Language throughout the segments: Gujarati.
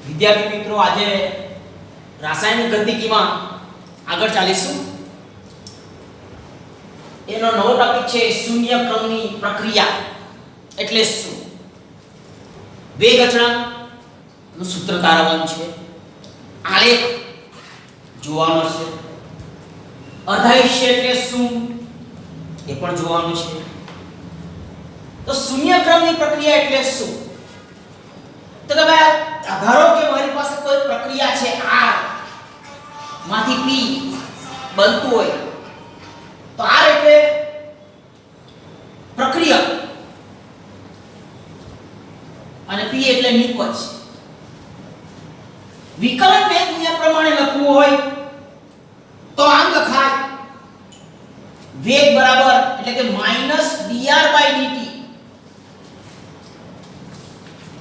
વિદ્યાર્થી મિત્રો, આજે રાસાયણિક ગતિકીમાં આગળ ચાલીશું. એનો નવો ટોપિક છે શૂન્ય ક્રમની પ્રક્રિયા. એટલે શું? વેગ અચળાંકનું સૂત્ર તારવવાનું છે, આલેખ જોવાનો છે, અર્ધાયુષ્ય એટલે શું એ પણ જોવાનું છે. તો શૂન્ય ક્રમની પ્રક્રિયા એટલે શું? તો કે ભાઈ ધારો કે મારી પાસે કોઈ પ્રક્રિયા છે, R માંથી P બનતું હોય તો R એટલે પ્રક્રિયા અને P એટલે નિપજ. વિકલન વેગ નિયમ પ્રમાણે લખવું હોય તો આમ લખાય, વેગ બરાબર એટલે કે -dr/dt,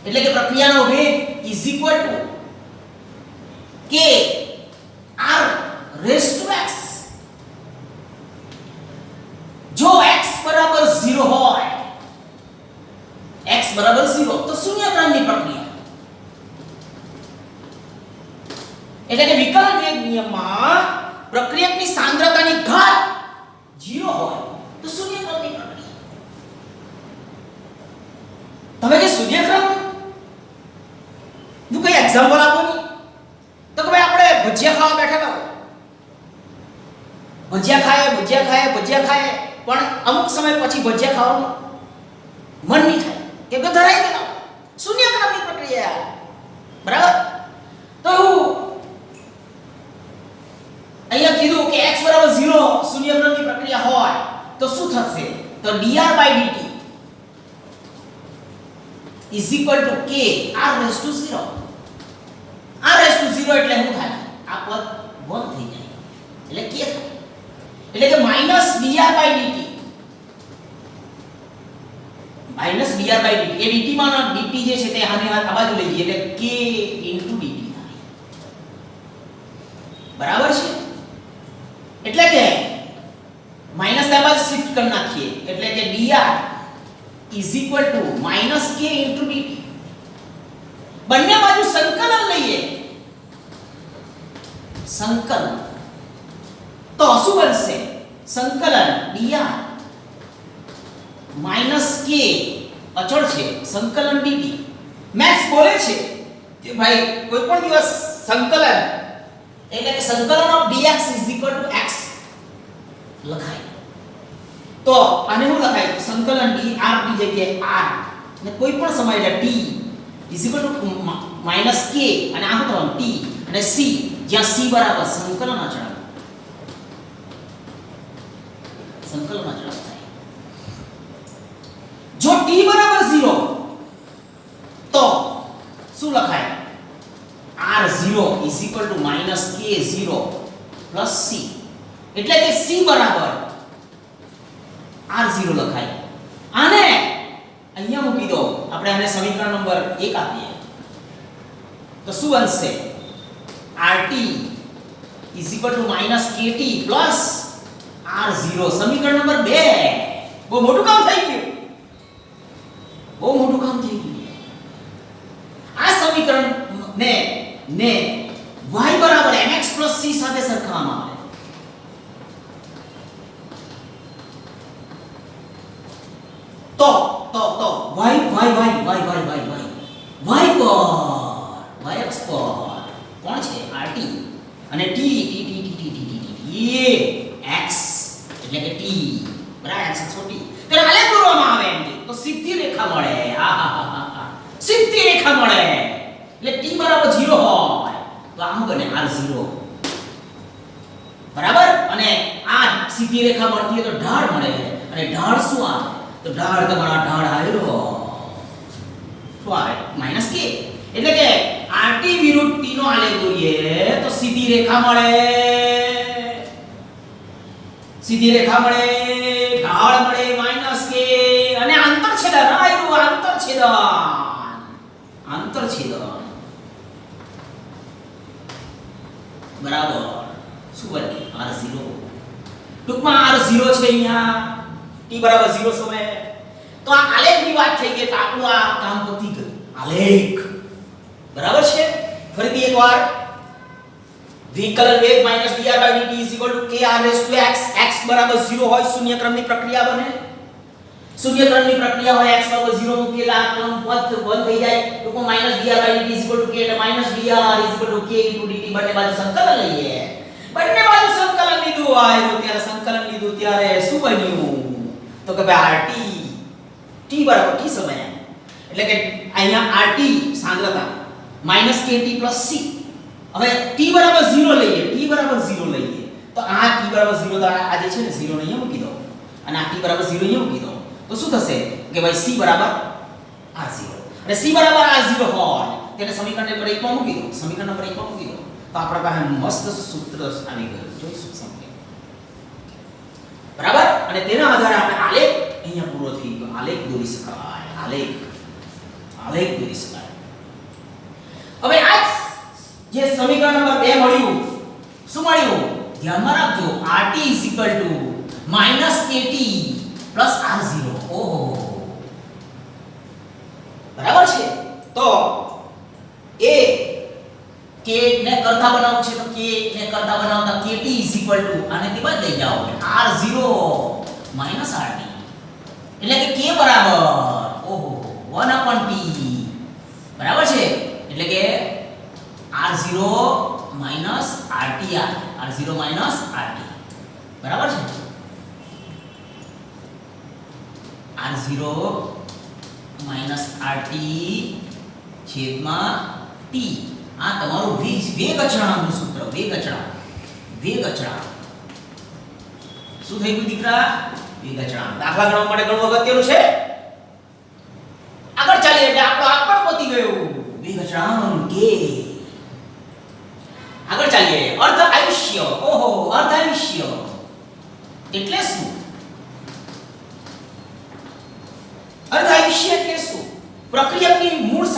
એટલે કે પ્રક્રિયાનો વેગ k r raised to x. જો x બરાબર 0 હોય, x બરાબર 0 તો શૂન્ય ક્રમની પ્રક્રિયા. એટલે કે વિકલન વેગ નિયમમાં પ્રક્રિયકની સાંદ્રતાની ઘાત 0 હોય તો શૂન્ય ક્રમની પ્રક્રિયા. તમે જે શૂન્ય ક્રમ નું કોઈ એક્ઝામ્પલ આપો ને, તો કે ભાઈ આપણે ભજીયા ખાવા બેઠા હતા, ભજીયા ખાય પણ અમુક સમય પછી ભજીયા ખાવાનું મન નહીં થાય કેમ કે ધરાઈ ગયેલા. શૂન્ય ક્રમની પ્રક્રિયા, બરાબર? તો અહીંયા કીધું કે x 0 શૂન્ય ક્રમની પ્રક્રિયા હોય તો શું થશે? તો dr/dt is equal to k r raised to 0. r raised to 0 એટલે શું થાય? આ પદ 1 થઈ જાય એટલે k થાય. એટલે કે -dr/dt, -dr/dt, એ dt માં dt જે છે તે આને આ બાજુ લઈ જઈએ એટલે k * dt થાય. બરાબર છે? એટલે કે માઈનસ આ બાજુ શિફ્ટ કરી નાખીએ એટલે કે dr is equal to -k * dt. બંને બાજુ સંકલન લઈએ, સંકલન તો શું બનશે? સંકલન dr -k અચળ છે, સંકલન dt. મેથ્સ બોલે છે કે ભાઈ કોઈ પણ દિવસ સંકલન એટલે કે સંકલન of dx is equal to x લખાય. તો આને શું લખાય? સંકલન dr ની જગ્યાએ r અને કોઈ પણ સમય એટલે t is equal to -k અને આ શું t અને c, જ્યાં c બરાબર સંકલન અચળાંક. સંકલન અચળાંક થાય. જો t બરાબર 0 તો શું લખાય? r0 is equal to -k0 plus c, એટલે કે c બરાબર r0 લખાય. આને અહીંયા મૂકી દો, આપણે આને સમીકરણ નંબર 1 આપીએ તો શું બનશે? rt is equal to -kt plus r0. સમીકરણ નંબર 2. બહુ મોટું કામ થઈ ગયું, બહુ મોટું કામ થઈ ગયું. આ સમીકરણ ને y બરાબર mx plus c સાથે સરખાવવામાં આવે. તો y પર y અક્ષ પર કોણ છે? rt અને t એ x એટલે કે t બરાબર x અક્ષ પર t. તેને આલેખ દોરવામાં આવે એમ તો સીધી રેખા મળે. સીધી રેખા મળે એટલે t બરાબર 0 હોય તો આમ બને r0, બરાબર? અને આ સીધી રેખા મળતી હોય તો ઢાળ મળે, અને ઢાળ શું આવે? તો ઢાળ તમારા ઢાળ આવ્યો શું આવે? -k. એટલે કે rt વિરુદ્ધ t નો આલેખ દોરીએ તો સીધી રેખા મળે, સીધી રેખા મળે, ઢાળ મળે -k, અને આંતરછેદન આવ્યું, આંતરછેદન બરાબર શું બને? r0. ટૂંકમાં r0 છે અહીંયા, t બરાબર 0 સમયે. તો આ આલેખની વાત થઈ ગઈ તો આપણું આ કામ પતી ગયું. આલેખ બરાબર છે. ફરીથી એકવાર વિકલન વેગ -dr/dt kr/x x બરાબર 0 હોય શૂન્ય ક્રમની પ્રક્રિયા બને. શૂન્ય ક્રમની પ્રક્રિયા હોય x બરાબર 0 મૂકેલા આ ક્રમ પદ બંધ થઈ જાય તો કો -dr/dt k એટલે -dr k dt બંને બાજુ સંકલન લઈએ. બંને બાજુ સંકલન લીધું હોય તો ત્યારે સંકલન લીધું ત્યારે શું બન્યું તો કે ભાઈ rt t બરાબર t સમય એટલે કે અહીંયા rt સાંદ્રતા -kt + c. હવે t બરાબર 0 લઈએ t બરાબર 0 લઈએ તો આ t બરાબર 0 તો આ જે છે ને 0 ને અહીંયા મૂકી દો અને આ t બરાબર 0 અહીંયા મૂકી દો તો શું થશે કે ભાઈ c બરાબર r0 અને c બરાબર r0 હોય તેને સમીકરણ નંબર 1 માં મૂકી દો. સમીકરણ નંબર 1 માં મૂકી દો તો આપણા પાસે મસ્ત સૂત્ર આવી ગયું જોઈશું સમજે બરાબર. અને તેના આધારે આપણે આલેખ અહીંયા પૂરો થઈ ગયો. આલેખ દોરી શકાય. આલેખ દોરી શકાય. હવે આ જે સમીકરણ નંબર 2 મળ્યું શું મળ્યું ધ્યાનમાં રાખજો rt = -kt + r0. ઓહો બરાબર છે. તો a k ને કરતા બનાવવું છે તો k ને કરતા બનાવતા kt = આને તે બાદ લઈ જાઓ r0 - rt એટલે કે k બરાબર ઓહો 1/t બરાબર છે એટલે કે r0 - rtr r0 - rt બરાબર છે. r0 - rt છેદમાં t આ તમારું વેગ અચળાંકનું સૂત્ર. વેગ અચળાંક શું થઈ ગયું દીકરા વેગ અચળાંક. દાખલા ગણવા માટે ઘણું અગત્યનું છે. આગળ ચાલીએ એટલે આપણો આ પણ પતી ગયો વેગ અચળાંક કે. આગળ ચાલીએ અર્ધ આયુષ્ય. ઓહો અર્ધ આયુષ્ય એટલે શું? અર્ધ આયુષ્ય એટલે શું? પ્રક્રિયકની મૂળ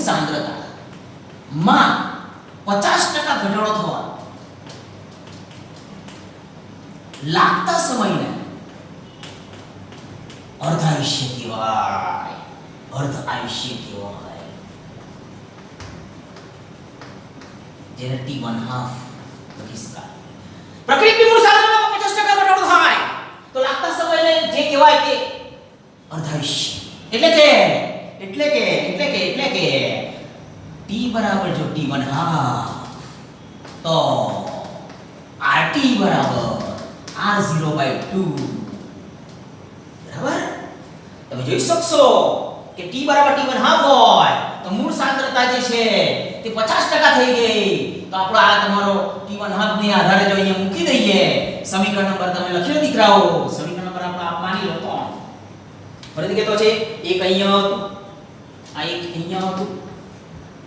સાંદ્રતા માં 50% ઘટાડો થવા લાગતા સમયને અર્ધ આયુષ્ય કહેવાય. અર્ધ આયુષ્ય કહેવાય જેને t1/2 લખી શકાય. પ્રક્રિયકની મૂળ સાંદ્રતામાં 50% ઘટાડો થાય તો લાગતા સમયને જે કહેવાય તે અર્ધ આયુષ્ય. એટલે કે t બરાબર જો t1/2 તો rt બરાબર r0/2 બરાબર. તમે જોઈ શકશો કે t બરાબર t1/2 હોય તો મૂળ સાંદ્રતા જે છે તે 50% થઈ ગઈ. તો આપણો આ તમારો t1/2 ને આધારે જો અહીંયા મૂકી દઈએ સમીકરણ નંબર તમે લખી લો દીકરાઓ. સમીકરણ નંબર આપણે આપ માની લો તો ફરીથી કહેતો છે એક અહીંયા હતું આ એક અહીંયા હતું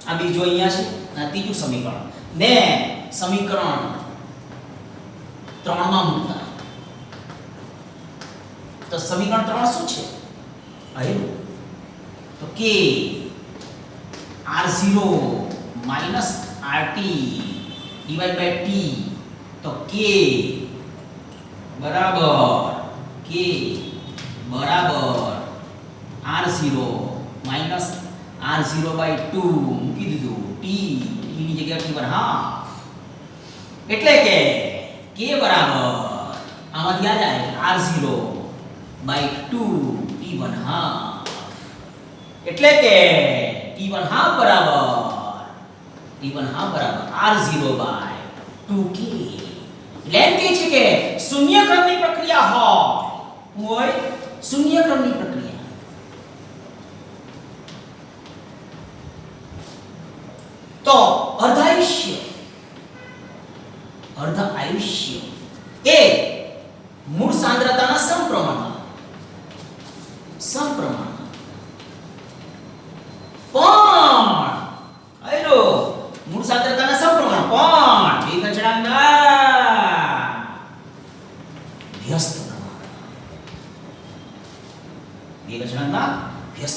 આ બીજો અહીંયા છે આ ત્રીજું સમીકરણ ને સમીકરણ 3 માં મૂકતા તો સમીકરણ 3 શું છે આવ્યું તો k r0 - rt / t તો k બરાબર r0 - r0/2 મૂકી દીધું t ની જગ્યાએ t1/2 એટલે કે k બરાબર આમાંથી આ જાય r0/2 t1/2 એટલે કે t1/2 બરાબર r0/2k. એટલે એમ કહે છે કે શૂન્ય ક્રમની પ્રક્રિયા હોય શૂન્ય ક્રમની પ્રક્રિયા તો અર્ધ આયુષ્ય એ મૂળ સાંદ્રતાના સમપ્રમાણમાં પણ આયરો મૂળ સાંદ્રતાના સમપ્રમાણ પણ વેગ અચળાંકના વ્યસ્ત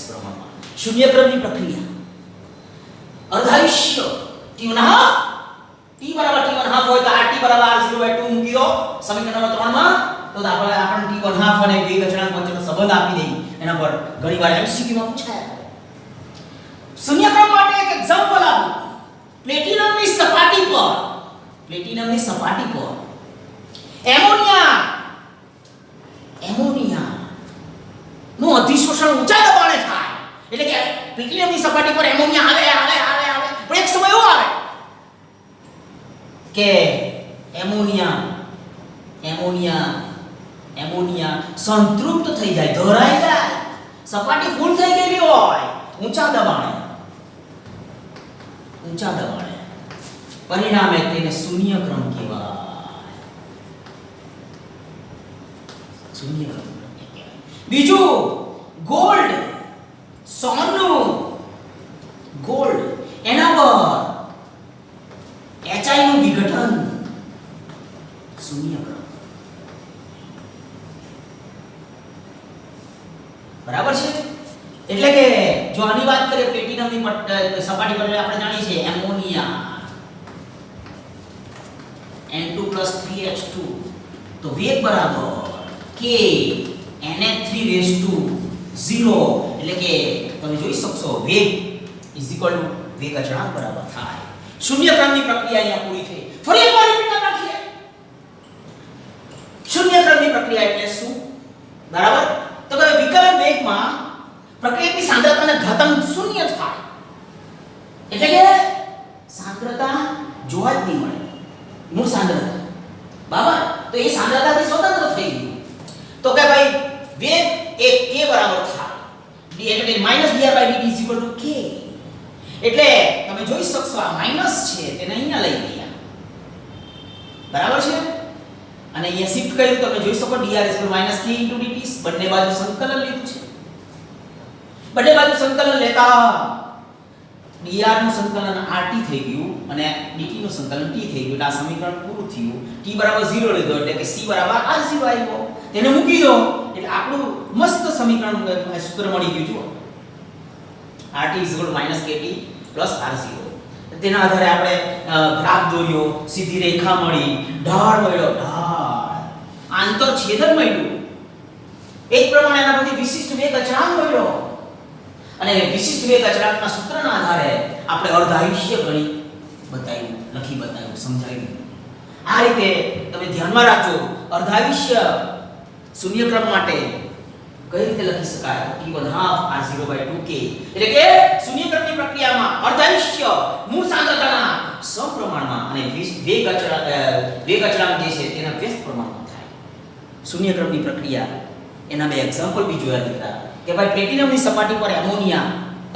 પ્રમાણમાં શૂન્ય ક્રમની પ્રક્રિયા અર્ધ આયુષ્ય t બરાબર t1/2 હોય તો rt બરાબર r0/2 મૂકી દો સમીકરણ નંબર 3 માં તો આપણે t1/2 અને વેગ અચળાંક વચ્ચેનો સંબંધ આપી દઈએ. એના પર ઘણીવાર MCQ માં પૂછાય શૂન્યક્રમ માટે એક એક્ઝામ્પલ આપું. પ્લેટિનમની સપાટી પર એમોનિયા નું અધિશોષણ ઊંચા દબાણે થાય. એટલે કે પ્લેટિનમની સપાટી પર એમોનિયા આવે પણ એક સમય એવો આવે કે એમોનિયા સંતૃપ્ત થઈ જાય, ધરાઈ જાય, સપાટી ફૂલ થઈ ગયેલી હોય ઊંચા દબાણે, પરિણામે તેને શૂન્યક્રમ કહેવાય. બીજું ગોલ્ડ, સોનું, એના પર HI નું વિઘટન, શૂન્યક્રમ. બરાબર છે. એટલે કે જો આની વાત કરીએ પ્લેટિનમની સપાટી પર આપણે જાણીએ છીએ એમોનિયા N2+3H2 તો વેગ બરાબર K NH3 એટલે કે તમે જોઈ શકશો વેગ વેગ અચળાંક બરાબર થાય. શૂન્યક્રમની પ્રક્રિયા અહીંયા પૂરી થઈ. ફરી એકવાર રિપીટ રાખીએ. શૂન્યક્રમની પ્રક્રિયા એટલે શું? બરાબર. તો કે વિકલન વેગમાં પ્રક્રિયાની સાંદ્રતાને ઘાતાંક શૂન્ય થાય. એટલે કે સાંદ્રતા જોવા જ નહીં મળે, મૂળ સાંદ્રતા. બરાબર. તો એ સાંદ્રતાથી સ્વતંત્ર થઈ ગયું. તો કે ભાઈ વેગ એ k બરાબર થાય. એટલે કે -dr/dt k. એટલે તમે જોઈ શકશો આ માઈનસ છે તેને અહીંયા લઈ ગયા. બરાબર છે. અને અહીંયા શિફ્ટ કર્યું તમે જોઈ શકો dr = -k * dt. બંને બાજુ સંકલન લીધું છે. બંને બાજુ સંકલન લેતા dr નું સંકલન rt થઈ ગયું અને dt નું સંકલન t થઈ ગયું. એટલે આ સમીકરણ પૂરું થયું. t = 0 લીધો એટલે કે c = r0 આવ્યો. તેને મૂકી દો એટલે આપણું મસ્ત સમીકરણ સૂત્ર મળી ગયું. જુઓ rt = -kt + r0. તેના આધારે આપણે ગ્રાફ દોર્યો, સીધી રેખા મળી, ઢાળ મળ્યો, આંતરછેદન મળ્યું. એક પ્રમાણે એના પછી વિશિષ્ટ વેગ અચળાંક મળ્યો અને વિશિષ્ટ વેગ અચળાંકના સૂત્રના આધારે આપણે અર્ધાયુષ્ય ગણિત લખી બતાવ્યું, સમજાવ્યું. આ રીતે તમે ધ્યાનમાં રાખજો. અર્ધાયુષ્ય શૂન્યક્રમ માટે કઈ રીતે લખી શકાય? T1/2 R0/2k. એટલે કે શૂન્યક્રમની પ્રક્રિયામાં અર્ધાયુષ્ય મૂળ સાંદ્રતાના સમપ્રમાણમાં અને વેગ અચળાંક જે છે તેના વ્યસ્ત પ્રમાણમાં થાય. શૂન્યક્રમની પ્રક્રિયા એના બે એક્ઝામ્પલ બી જોયા દીકરા કે ભાઈ પ્લેટિનમની સપાટી પર એમોનિયા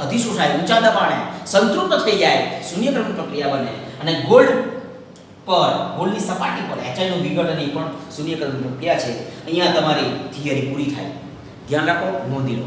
અધિશોષાય, ઊંચા દબાણે સંતૃપ્ત થઈ જાય, શૂન્યક્રમની પ્રક્રિયા બને. અને ગોલ્ડની સપાટી પર HI નું વિઘટન એ પણ શૂન્યક્રમની પ્રક્રિયા છે. અહીંયા તમારી થિયરી પૂરી થાય. ધ્યાન રાખો, નોંધી લો.